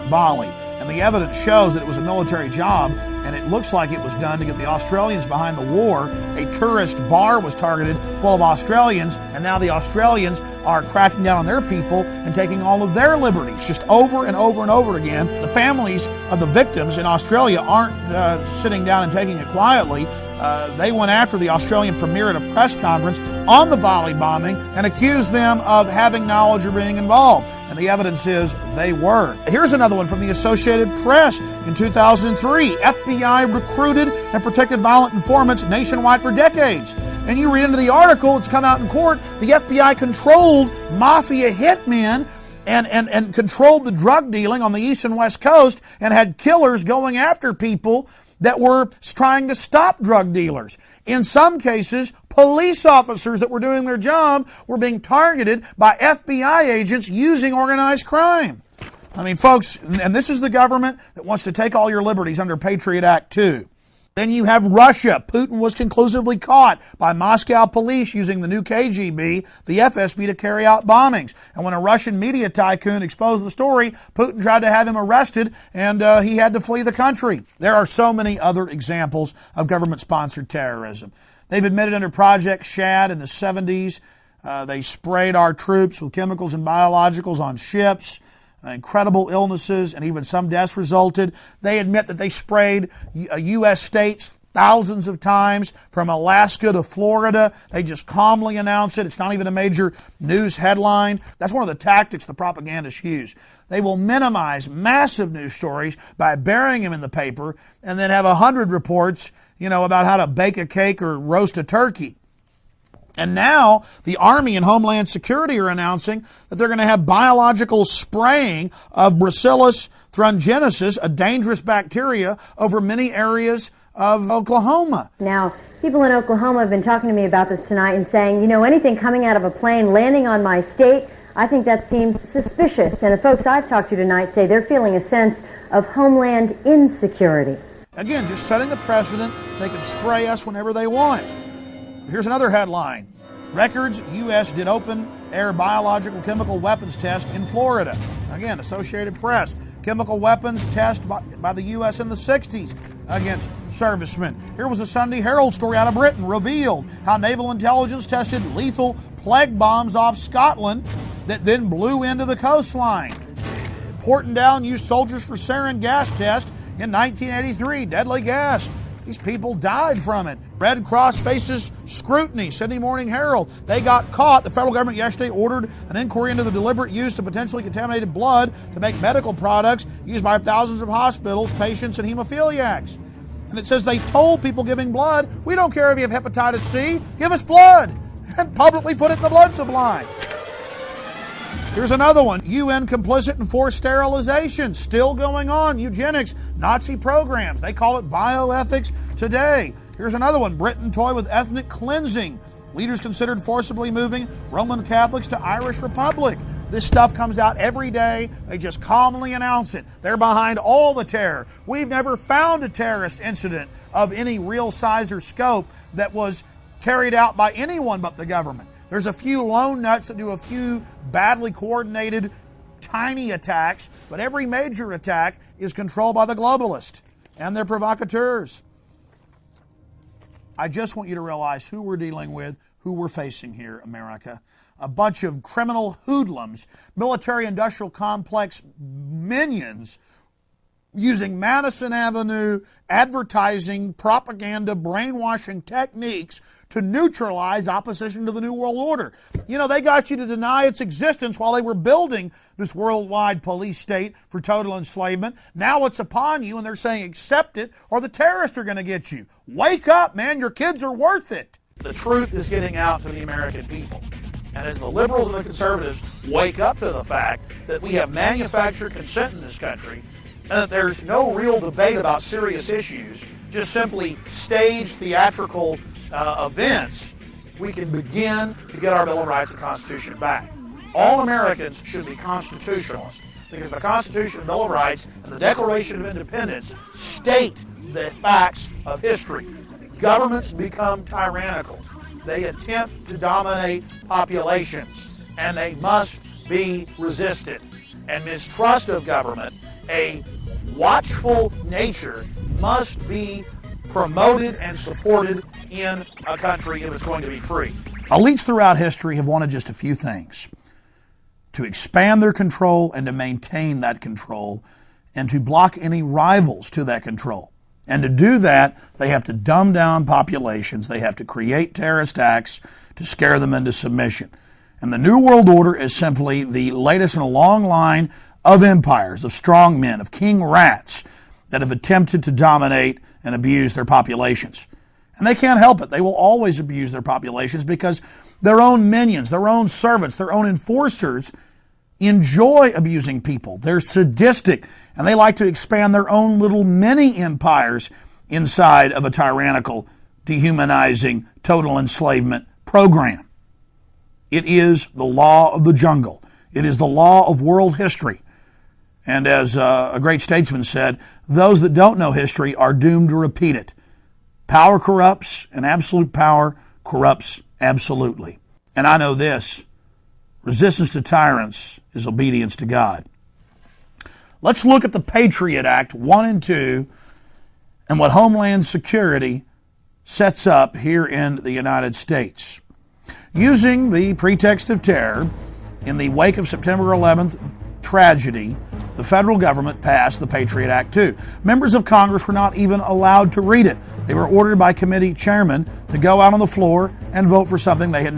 Bali. And the evidence shows that it was a military job, and it looks like it was done to get the Australians behind the war. A tourist bar was targeted full of Australians, and now the Australians are cracking down on their people and taking all of their liberties, just over and over and over again. The families of the victims in Australia aren't sitting down and taking it quietly. They went after the Australian Premier at a press conference on the Bali bombing and accused them of having knowledge or being involved. And the evidence is they were. Here's another one from the Associated Press. In 2003, FBI recruited and protected violent informants nationwide for decades. And you read into the article, it's come out in court, the FBI controlled mafia hitmen and controlled the drug dealing on the East and West Coast and had killers going after people that were trying to stop drug dealers. In some cases, police officers that were doing their job were being targeted by FBI agents using organized crime. I mean, folks, and this is the government that wants to take all your liberties under Patriot Act 2. Then you have Russia. Putin was conclusively caught by Moscow police using the new KGB, the FSB, to carry out bombings. And when a Russian media tycoon exposed the story, Putin tried to have him arrested, and he had to flee the country. There are so many other examples of government-sponsored terrorism. They've admitted under Project Shad in the 70s, they sprayed our troops with chemicals and biologicals on ships. Incredible illnesses and even some deaths resulted. They admit that they sprayed U.S. states thousands of times from Alaska to Florida. They just calmly announce it. It's not even a major news headline. That's one of the tactics the propagandists use. They will minimize massive news stories by burying them in the paper and then have 100 reports, about how to bake a cake or roast a turkey. And now the Army and Homeland Security are announcing that they're going to have biological spraying of Bacillus thuringiensis, a dangerous bacteria, over many areas of Oklahoma. Now, people in Oklahoma have been talking to me about this tonight and saying, anything coming out of a plane landing on my state, I think that seems suspicious. And the folks I've talked to tonight say they're feeling a sense of homeland insecurity. Again, just setting the precedent. They can spray us whenever they want. Here's another headline. Records, U.S. did open-air biological chemical weapons test in Florida. Again, Associated Press. Chemical weapons test by the U.S. in the 60s against servicemen. Here was a Sunday Herald story out of Britain, revealed how naval intelligence tested lethal plague bombs off Scotland that then blew into the coastline. Portondown used soldiers for sarin gas test in 1983, deadly gas. These people died from it. Red Cross faces scrutiny. Sydney Morning Herald. They got caught. The federal government yesterday ordered an inquiry into the deliberate use of potentially contaminated blood to make medical products used by thousands of hospitals, patients, and hemophiliacs. And it says they told people giving blood, we don't care if you have hepatitis C, give us blood, and publicly put it in the blood supply. Here's another one. UN complicit in forced sterilization. Still going on. Eugenics, Nazi programs. They call it bioethics today. Here's another one. Britain toy with ethnic cleansing. Leaders considered forcibly moving Roman Catholics to Irish Republic. This stuff comes out every day. They just calmly announce it. They're behind all the terror. We've never found a terrorist incident of any real size or scope that was carried out by anyone but the government. There's a few lone nuts that do a few badly coordinated, tiny attacks, but every major attack is controlled by the globalists and their provocateurs. I just want you to realize who we're dealing with, who we're facing here, America. A bunch of criminal hoodlums, military-industrial complex minions, using Madison Avenue advertising, propaganda, brainwashing techniques to neutralize opposition to the New World Order. They got you to deny its existence while they were building this worldwide police state for total enslavement. Now it's upon you, and they're saying accept it or the terrorists are going to get you. Wake up, man. Your kids are worth it. The truth is getting out to the American people. And as the liberals and the conservatives wake up to the fact that we have manufactured consent in this country and that there's no real debate about serious issues, just simply staged theatrical events, we can begin to get our Bill of Rights and Constitution back. All Americans should be constitutionalists because the Constitution, Bill of Rights, and the Declaration of Independence state the facts of history. Governments become tyrannical. They attempt to dominate populations, and they must be resisted. and mistrust of government, a watchful nature must be promoted and supported in a country if it's going to be free. Elites throughout history have wanted just a few things: to expand their control and to maintain that control, and to block any rivals to that control. And to do that, they have to dumb down populations. They have to create terrorist acts to scare them into submission. And the New World Order is simply the latest in a long line of empires, of strong men, of king rats that have attempted to dominate and abuse their populations. And they can't help it. They will always abuse their populations because their own minions, their own servants, their own enforcers enjoy abusing people. They're sadistic, and they like to expand their own little mini empires inside of a tyrannical, dehumanizing, total enslavement program. It is the law of the jungle. It is the law of world history. And as a great statesman said, those that don't know history are doomed to repeat it. Power corrupts, and absolute power corrupts absolutely. And I know this: resistance to tyrants is obedience to God. Let's look at the Patriot Act 1 and 2 and what Homeland Security sets up here in the United States. Using the pretext of terror, in the wake of September 11th tragedy, the federal government passed the Patriot Act 2. Members of Congress were not even allowed to read it. They were ordered by committee chairmen to go out on the floor and vote for something they had